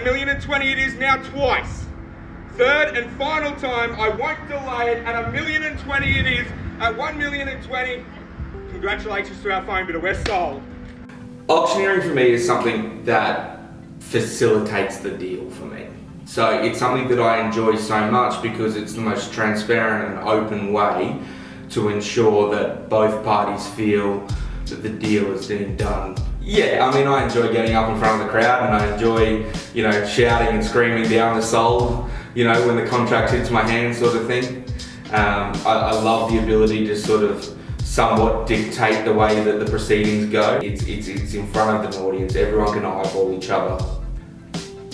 1,020,000 it is now twice. Third and final time, I won't delay it, at 1,020,000 it is, at 1,020,000. Congratulations to our fine bidder, we're sold. Auctioneering for me is something that facilitates the deal for me. So it's something that I enjoy so much because it's the most transparent and open way to ensure that both parties feel that the deal is being done. Yeah, I mean, I enjoy getting up in front of the crowd and I enjoy, shouting and screaming down the sold, when the contract hits my hand sort of thing. I love the ability to sort of somewhat dictate the way that the proceedings go. It's in front of an audience, everyone can eyeball each other.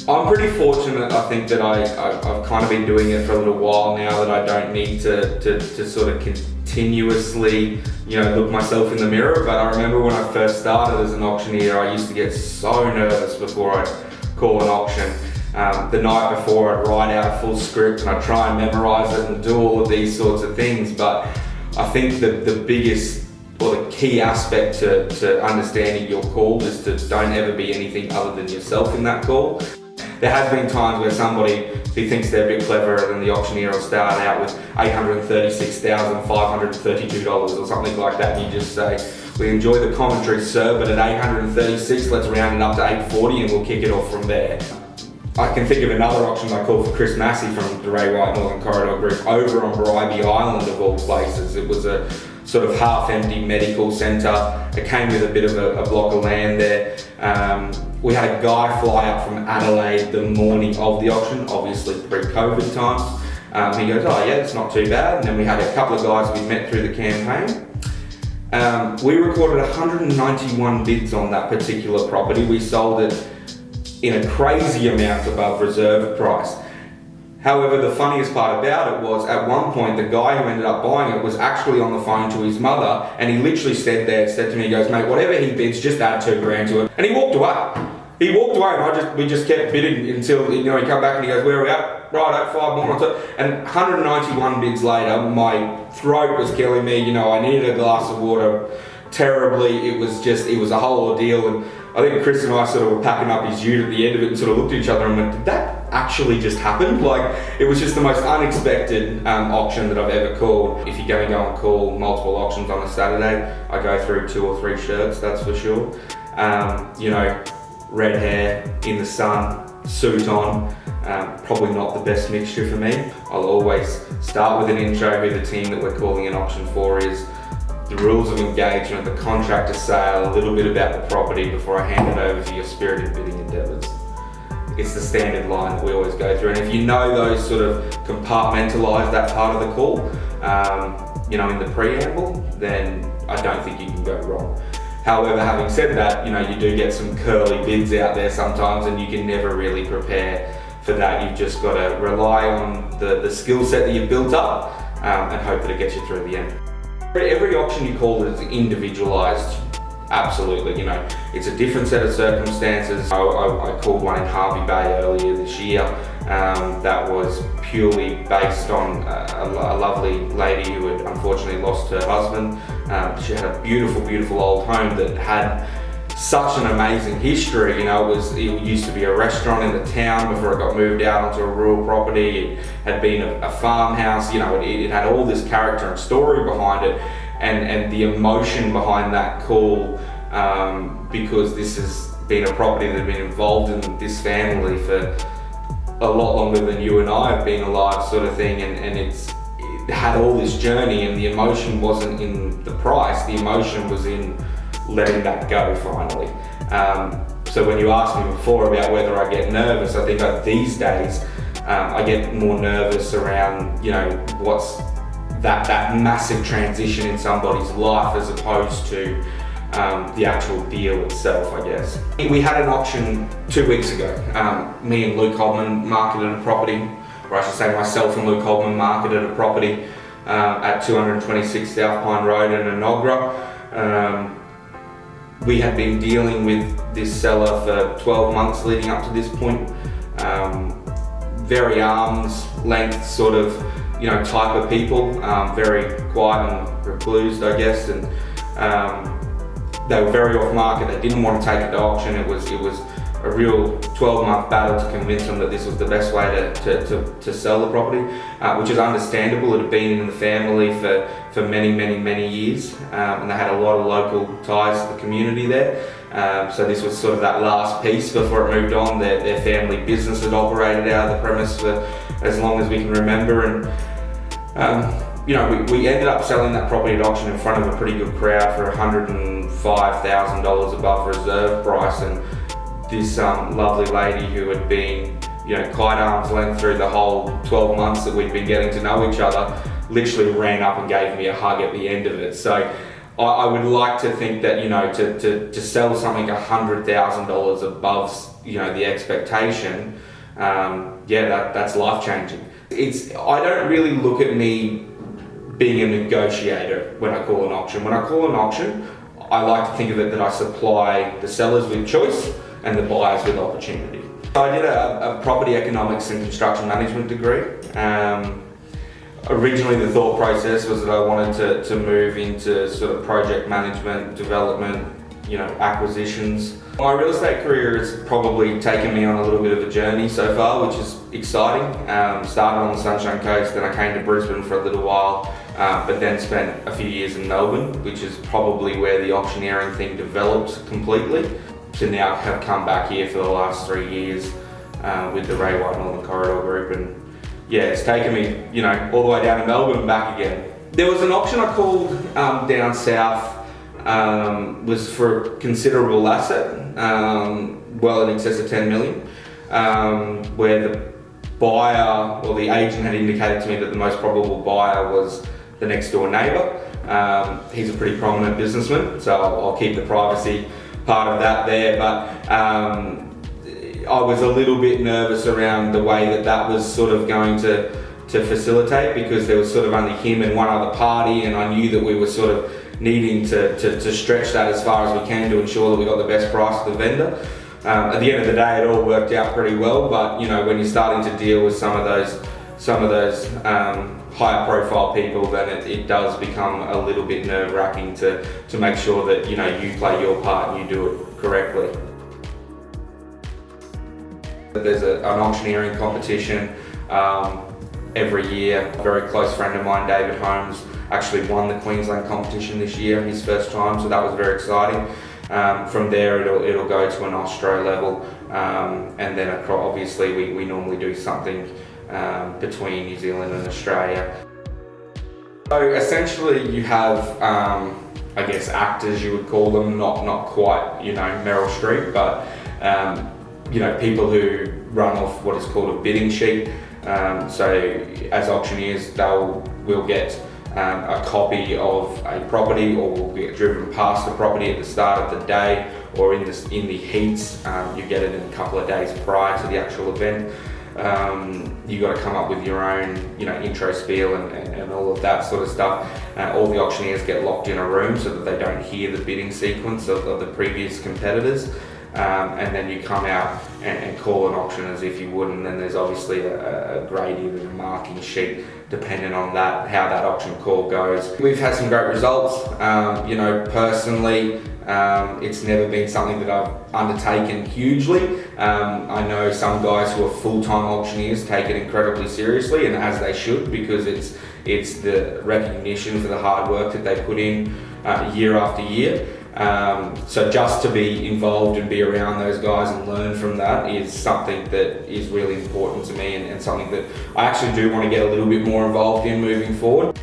I'm pretty fortunate, I think, that I've kind of been doing it for a little while now, that I don't need to sort of continuously, look myself in the mirror. But I remember when I first started as an auctioneer, I used to get so nervous before I'd call an auction. The night before, I'd write out a full script and I'd try and memorize it and do all of these sorts of things. But I think that the biggest or the key aspect to understanding your call is to don't ever be anything other than yourself in that call. There has been times where somebody who thinks they're a bit cleverer than the auctioneer will start out with $836,532 or something like that, and you just say, "We enjoy the commentary, sir, but at 836, let's round it up to 840 and we'll kick it off from there." I can think of another auction I called for Chris Massey from the Ray White Northern Corridor Group over on Bribey Island of all places. It was a sort of half-empty medical centre. It came with a bit of a block of land there. We had a guy fly up from Adelaide the morning of the auction, obviously pre-COVID times. He goes, "Oh yeah, it's not too bad." And then we had a couple of guys we met through the campaign. We recorded 191 bids on that particular property. We sold it in a crazy amount above reserve price. However, the funniest part about it was at one point the guy who ended up buying it was actually on the phone to his mother, and he literally said to me, he goes, "Mate, whatever he bids, just add $2,000 to it." And he walked away. And we just kept bidding until he come back and he goes, "Where are we at?" "Right, 5 more." And 191 bids later, my throat was killing me. I needed a glass of water terribly. It was a whole ordeal. And I think Chris and I sort of were packing up his ute at the end of it and sort of looked at each other and went, "Did that actually just happen?" It was just the most unexpected auction that I've ever called. If you're going to go and call multiple auctions on a Saturday, I go through 2 or 3 shirts, that's for sure. Red hair, in the sun, suit on, probably not the best mixture for me. I'll always start with an intro who the team that we're calling an auction for is, the rules of engagement, the contract of sale, a little bit about the property before I hand it over for your spirited bidding endeavours. It's the standard line that we always go through, and if you know those sort of compartmentalise that part of the call, in the preamble, then I don't think you can go wrong. However, having said that, you do get some curly bids out there sometimes, and you can never really prepare for that. You've just got to rely on the skill set that you've built up and hope that it gets you through the end. Every auction you call is individualised, absolutely. It's a different set of circumstances. I called one in Harvey Bay earlier this year that was purely based on a lovely lady who had unfortunately lost her husband. She had a beautiful, beautiful old home that had such an amazing history. It used to be a restaurant in the town before it got moved out onto a rural property. It had been a farmhouse. It had all this character and story behind it, and the emotion behind that call, because this has been a property that had been involved in this family for a lot longer than you and I have been alive, sort of thing, and it had all this journey, and the emotion wasn't in the price, the emotion was in letting that go finally. So when you asked me before about whether I get nervous, I think these days I get more nervous around, what's that massive transition in somebody's life as opposed to the actual deal itself, I guess. We had an auction 2 weeks ago. Me and Luke Hodman marketed a property, or I should say myself and Luke Hodman marketed a property at 226 South Pine Road in Enoggera. We had been dealing with this seller for 12 months leading up to this point. Very arm's length sort of, type of people, very quiet and reclused, I guess, and they were very off market. They didn't want to take it to auction. It was a real 12-month battle to convince them that this was the best way to sell the property, which is understandable. It had been in the family for many years, and they had a lot of local ties to the community there. So this was sort of that last piece before it moved on. Their family business had operated out of the premise for as long as we can remember, and you know, we ended up selling that property at auction in front of a pretty good crowd for $105,000 above reserve price, and this lovely lady who had been, you know, quite arm's length through the whole 12 months that we'd been getting to know each other, literally ran up and gave me a hug at the end of it. So I would like to think that, you know, to sell something $100,000 above, you know, the expectation, yeah, that's life changing. I don't really look at me being a negotiator when I call an auction. When I call an auction, I like to think of it that I supply the sellers with choice and the buyers with opportunity. I did a property economics and construction management degree. Originally the thought process was that I wanted to move into sort of project management, development, you know, acquisitions. My real estate career has probably taken me on a little bit of a journey so far, which is exciting. Started on the Sunshine Coast, then I came to Brisbane for a little while, but then spent a few years in Melbourne, which is probably where the auctioneering thing developed completely. To now have come back here for the last 3 years with the Ray White Northern Corridor Group, and yeah, it's taken me, you know, all the way down to Melbourne and back again. There was an auction I called down south, was for a considerable asset, well in excess of 10 million, where the buyer, or the agent, had indicated to me that the most probable buyer was the next door neighbour. He's a pretty prominent businessman, so I'll keep the privacy part of that there, but I was a little bit nervous around the way that was sort of going to facilitate, because there was sort of only him and one other party, and I knew that we were sort of needing to stretch that as far as we can to ensure that we got the best price for the vendor. At the end of the day, it all worked out pretty well, but you know, when you're starting to deal with some of those higher profile people, then it does become a little bit nerve-wracking to make sure that, you know, you play your part and you do it correctly. There's an auctioneering competition every year. A very close friend of mine, David Holmes, actually won the Queensland competition this year, his first time, so that was very exciting. From there it'll go to an Austro level, and then obviously we normally do something between New Zealand and Australia. So essentially you have, I guess, actors, you would call them, not quite, you know, Meryl Streep, but you know, people who run off what is called a bidding sheet. So as auctioneers, we'll get a copy of a property, or we'll get driven past the property at the start of the day, or in the heats. You get it in a couple of days prior to the actual event. You got to come up with your own, you know, intro spiel and all of that sort of stuff. All the auctioneers get locked in a room so that they don't hear the bidding sequence of the previous competitors. And then you come out and call an auction as if you would, and then there's obviously a grading and a marking sheet depending on how that auction call goes. We've had some great results. You know, personally, it's never been something that I've undertaken hugely. I know some guys who are full-time auctioneers take it incredibly seriously, and as they should, because it's the recognition for the hard work that they put in year after year. So just to be involved and be around those guys and learn from that is something that is really important to me, and something that I actually do want to get a little bit more involved in moving forward.